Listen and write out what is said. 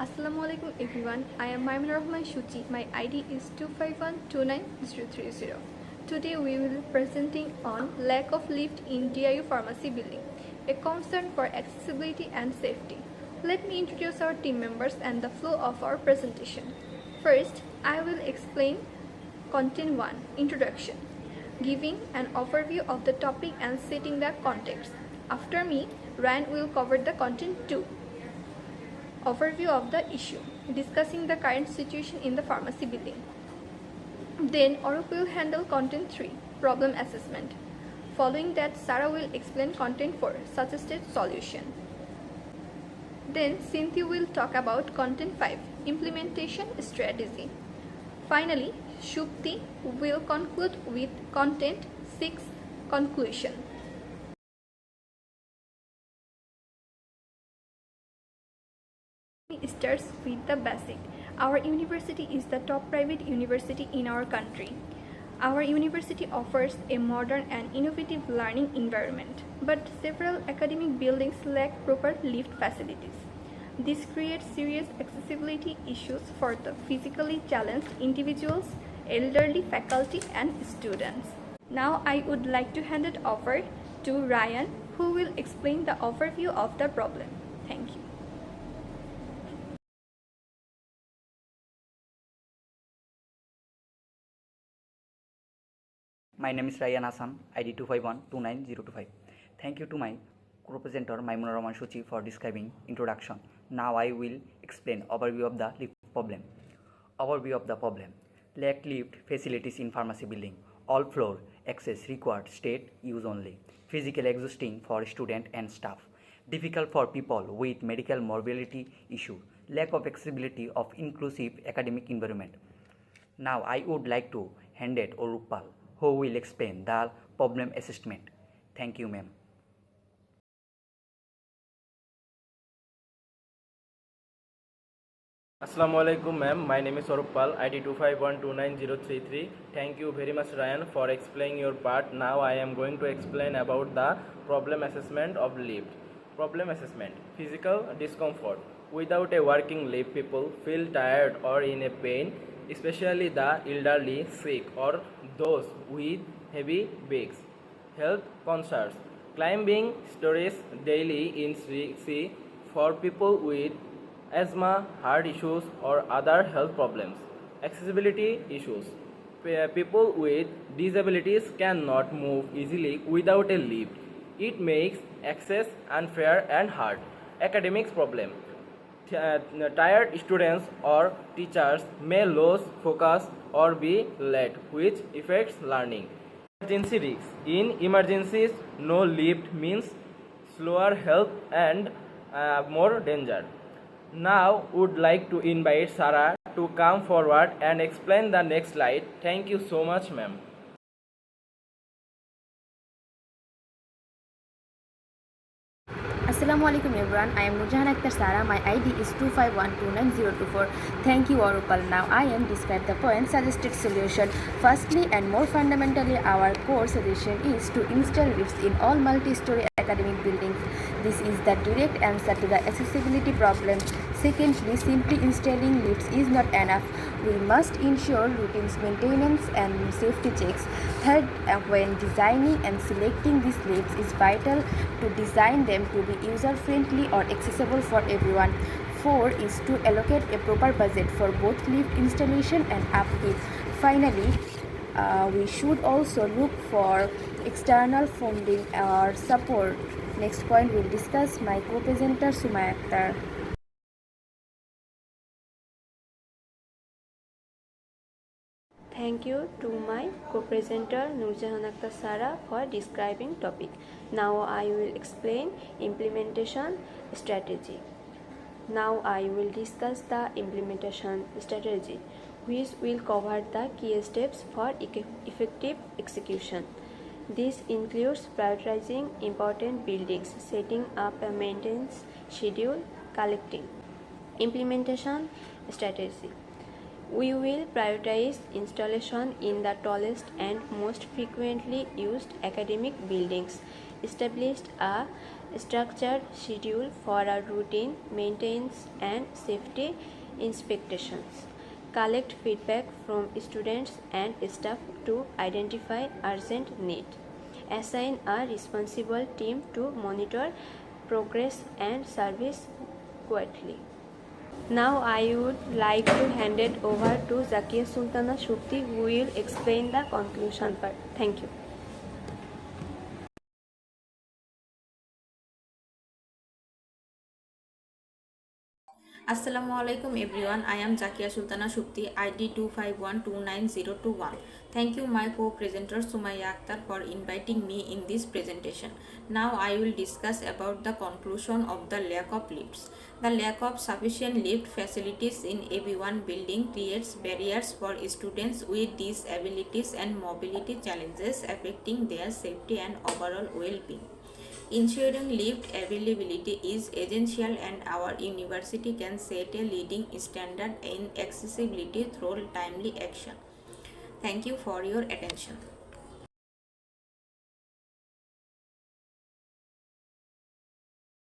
Assalamualaikum everyone. I am Maimunur Rahman Shuchi. My ID is 251293030. Today we will be presenting on lack of lift in DIU pharmacy building, a concern for accessibility and safety. Let me introduce our team members and the flow of our presentation. First, I will explain Content 1 Introduction, giving an overview of the topic and setting the context. After me, Ryan will cover the Content 2 Overview of the issue, discussing the current situation in the pharmacy building. Then Arup will handle Content 3 Problem Assessment. Following that, Sarah will explain Content 4 Suggested Solution. Then Cynthia will talk about Content 5 Implementation Strategy. Finally, Shupti will conclude with Content 6 Conclusion. Starts with the basic. Our university is the top private university in our country. Our university offers a modern and innovative learning environment, but several academic buildings lack proper lift facilities. This creates serious accessibility issues for the physically challenged individuals, elderly faculty, and students. Now I would like to hand it over to Ryan, who will explain the overview of the problem. Thank you. My name is Ryan Hassan, ID 251290025. Thank you to my co-presenter Maimunur Rahman Shuchi for describing introduction. Now I will explain overview of the lift problem. Overview of the problem. Lack lift facilities in pharmacy building. All floor access required state use only. Physical exhausting for student and staff. Difficult for people with medical mobility issue. Lack of accessibility of inclusive academic environment. Now I would like to hand it Orupal, who will explain the problem assessment. Thank you, ma'am. Assalamualaikum ma'am, my name is Orupal, ID 251290033. Thank you very much Ryan for explaining your part. Now I am going to explain about the problem assessment of lift. Problem assessment. Physical discomfort. Without a working lift, people feel tired or in a pain, especially the elderly, sick, or those with heavy bags. Health concerns. Climbing stairs daily in C for people with asthma, heart issues, or other health problems. Accessibility issues. People with disabilities cannot move easily without a lift. It makes access unfair and hard. Academics problem. Tired students or teachers may lose focus or be late, which affects learning. Emergency risks. In emergencies, no lift means slower help and more danger. Now would like to invite Sarah to come forward and explain the next slide. Thank you so much, ma'am. Assalamualaikum everyone, I am Nurjahan Akhtar Sara. My ID is 251290024. Thank you Orupal. Now I am describe the point suggested solution. Firstly and more fundamentally, our core suggestion is to install lifts in all multi-story academic buildings. This is the direct answer to the accessibility problem. Secondly, simply installing lifts is not enough. We must ensure routine maintenance and safety checks. Third, when designing and selecting these lifts is vital to design them to be user-friendly or accessible for everyone. 4 is to allocate a proper budget for both lift installation and upkeep. Finally, we should also look for external funding or support. Next point we'll discuss my co-presenter Sumaya Akhtar. Thank you to my co-presenter Nurjahan Akhtar Sara for describing topic. Now I will explain implementation strategy. Now I will discuss the implementation strategy, which will cover the key steps for effective execution. This includes prioritizing important buildings, setting up a maintenance schedule, collecting. Implementation strategy. We will prioritize installation in the tallest and most frequently used academic buildings, established a structured schedule for a routine maintenance and safety inspections, collect feedback from students and staff to identify urgent need, assign a responsible team to monitor progress and service quality. Now I would like to hand it over to Zakia Sultana Shukti, who will explain the conclusion part. Thank you. Assalamu alaikum everyone. I am Zakia Sultana Shukti, ID 251290021. Thank you my co-presenter Sumaya Akhtar for inviting me in this presentation. Now I will discuss about the conclusion of the lack of lifts. The lack of sufficient lift facilities in AB1 building creates barriers for students with disabilities and mobility challenges affecting their safety and overall well-being. Ensuring lift availability is essential and our university can set a leading standard in accessibility through timely action. Thank you for your attention.